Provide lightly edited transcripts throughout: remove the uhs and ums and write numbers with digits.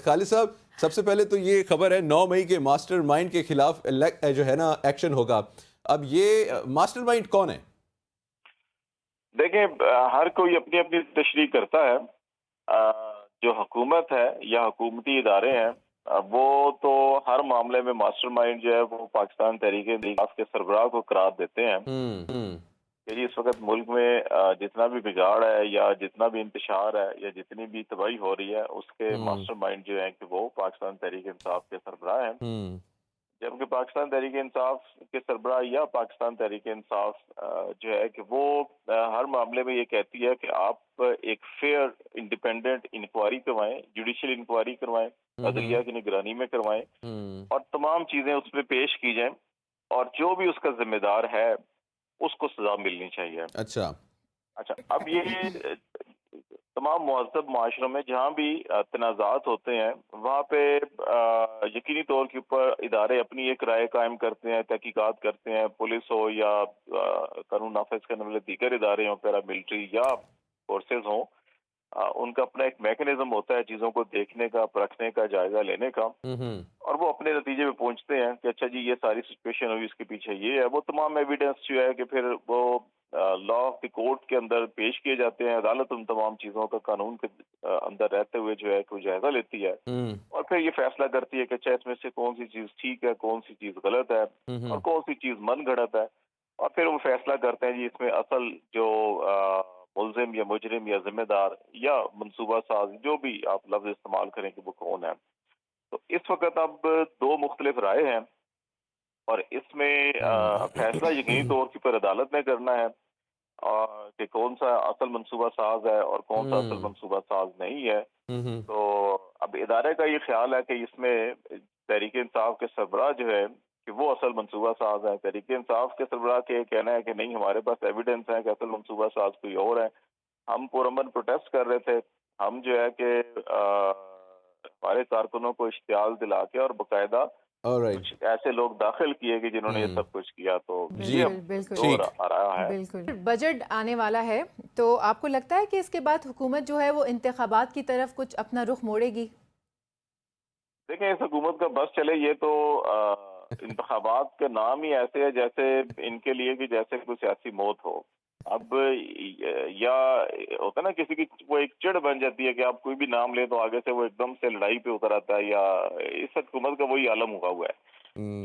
خالد صاحب، سب سے پہلے تو یہ خبر ہے 9 مئی کے ماسٹر مائنڈ کے خلاف جو ہے نا ایکشن ہوگا. اب یہ ماسٹر مائنڈ کون ہے؟ دیکھیں، ہر کوئی اپنی اپنی تشریح کرتا ہے. جو حکومت ہے یا حکومتی ادارے ہیں، وہ تو ہر معاملے میں ماسٹر مائنڈ جو ہے وہ پاکستان تحریک انصاف کے سربراہ کو قرار دیتے ہیں کہ جی اس وقت ملک میں جتنا بھی بگاڑ ہے یا جتنا بھی انتشار ہے یا جتنی بھی تباہی ہو رہی ہے، اس کے ماسٹر مائنڈ جو ہیں کہ وہ پاکستان تحریک انصاف کے سربراہ ہیں. جبکہ پاکستان تحریک انصاف کے سربراہ یا پاکستان تحریک انصاف جو ہے کہ وہ ہر معاملے میں یہ کہتی ہے کہ آپ ایک فیئر انڈیپینڈنٹ انکوائری کروائیں، جوڈیشل انکوائری کروائیں، عدلیہ کی نگرانی میں کروائیں، اور تمام چیزیں اس پہ پیش کی جائیں، اور جو بھی اس کا ذمہ دار ہے اس کو سزا ملنی چاہیے. اچھا، اب یہ تمام مہذب معاشروں میں جہاں بھی تنازعات ہوتے ہیں وہاں پہ یقینی طور کے اوپر ادارے اپنی ایک رائے قائم کرتے ہیں، تحقیقات کرتے ہیں، پولیس ہو یا قانون نافذ کرنے والے دیگر ادارے ہوں، پیراملٹری یا فورسز ہوں. ان کا اپنا ایک میکنزم ہوتا ہے چیزوں کو دیکھنے کا، پرکھنے کا، جائزہ لینے کا، اور وہ اپنے نتیجے پہ پہنچتے ہیں کہ اچھا جی یہ ساری سچویشن ہوئی، اس کے پیچھے یہ ہے. وہ تمام ایویڈنس جو ہے کہ پھر وہ لا آف دی کورٹ کے اندر پیش کیے جاتے ہیں. عدالت ان تمام چیزوں کا قانون کے اندر رہتے ہوئے جو ہے کہ وہ جائزہ لیتی ہے، اور پھر یہ فیصلہ کرتی ہے کہ اچھا اس میں سے کون سی چیز ٹھیک ہے، کون سی چیز غلط ہے، اور کون سی چیز من گھڑت ہے. اور پھر وہ فیصلہ کرتے ہیں جی اس میں اصل جو ملزم یا مجرم یا ذمہ دار یا منصوبہ ساز، جو بھی آپ لفظ استعمال کریں کہ وہ کون ہے. تو اس وقت اب دو مختلف رائے ہیں، اور اس میں فیصلہ یقینی طور پر عدالت نے کرنا ہے کہ کون سا اصل منصوبہ ساز ہے اور کون سا اصل منصوبہ ساز نہیں ہے. تو اب ادارے کا یہ خیال ہے کہ اس میں تحریک انصاف کے سربراہ جو ہے کہ وہ اصل منصوبہ ساز ہے. تحریک انصاف کے سربراہ کے یہ کہنا ہے کہ نہیں، ہمارے پاس ایویڈنس ہے کہ اصل منصوبہ ساز کوئی اور ہے. ہم پرامن پروٹیسٹ کر رہے تھے. ہم جو ہے کہ ہمارے کارکنوں کو اشتعال دلا کے اور باقاعدہ کچھ ایسے لوگ داخل کیے کہ جنہوں نے یہ سب کچھ کیا. تو یہ اب دور آ رہا ہے. بالکل بجٹ آنے والا ہے، تو آپ کو لگتا ہے کہ اس کے بعد حکومت جو ہے وہ انتخابات کی طرف کچھ اپنا رخ موڑے گی؟ دیکھیں، اس حکومت کا بس چلے یہ تو انتخابات کے نام ہی ایسے ہے جیسے ان کے لیے کہ جیسے کوئی سیاسی موت ہو. اب یا ہوتا نا کسی کی وہ ایک چڑ بن جاتی ہے کہ آپ کوئی بھی نام لیں تو آگے سے وہ ایک دم سے لڑائی پہ اتر آتا ہے، یا اس حکومت کا وہی عالم ہوا ہے.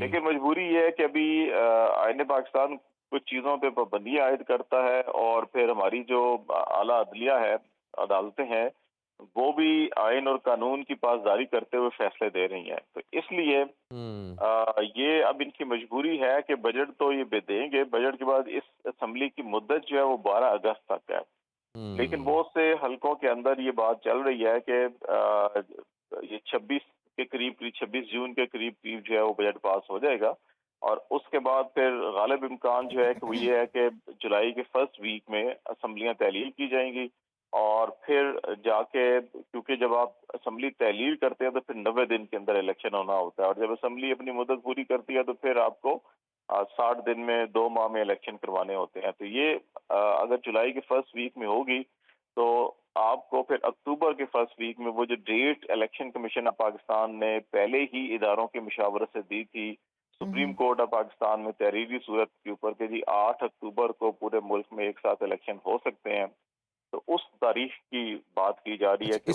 لیکن مجبوری یہ ہے کہ ابھی آئین پاکستان کچھ چیزوں پہ پابندیاں عائد کرتا ہے، اور پھر ہماری جو اعلیٰ عدلیہ ہے، عدالتیں ہیں، وہ بھی آئین اور قانون کی پاسداری کرتے ہوئے فیصلے دے رہی ہیں. تو اس لیے یہ اب ان کی مجبوری ہے کہ بجٹ تو یہ دیں گے. بجٹ کے بعد اس اسمبلی کی مدت جو ہے وہ 12 اگست تک ہے. لیکن بہت سے حلقوں کے اندر یہ بات چل رہی ہے کہ یہ 26 کے قریب 26 جون کے قریب جو ہے وہ بجٹ پاس ہو جائے گا، اور اس کے بعد پھر غالب امکان جو ہے کہ وہ یہ ہے کہ جولائی کے فرسٹ ویک میں اسمبلیاں تحلیل کی جائیں گی. اور پھر جا کے، کیونکہ جب آپ اسمبلی تحلیل کرتے ہیں تو پھر 90 دن کے اندر الیکشن ہونا ہوتا ہے، اور جب اسمبلی اپنی مدت پوری کرتی ہے تو پھر آپ کو 60 دن میں 2 ماہ میں الیکشن کروانے ہوتے ہیں. تو یہ اگر جولائی کے فرسٹ ویک میں ہوگی تو آپ کو پھر اکتوبر کے فرسٹ ویک میں وہ جو date election commission of Pakistan نے پہلے ہی اداروں کی مشاورت سے دی تھی سپریم کورٹ آف پاکستان میں تحریری صورت کے اوپر کہ جی 8 اکتوبر کو پورے ملک میں ایک ساتھ الیکشن ہو سکتے ہیں، تو اس تاریخ کی بات کی جا رہی ہے کہ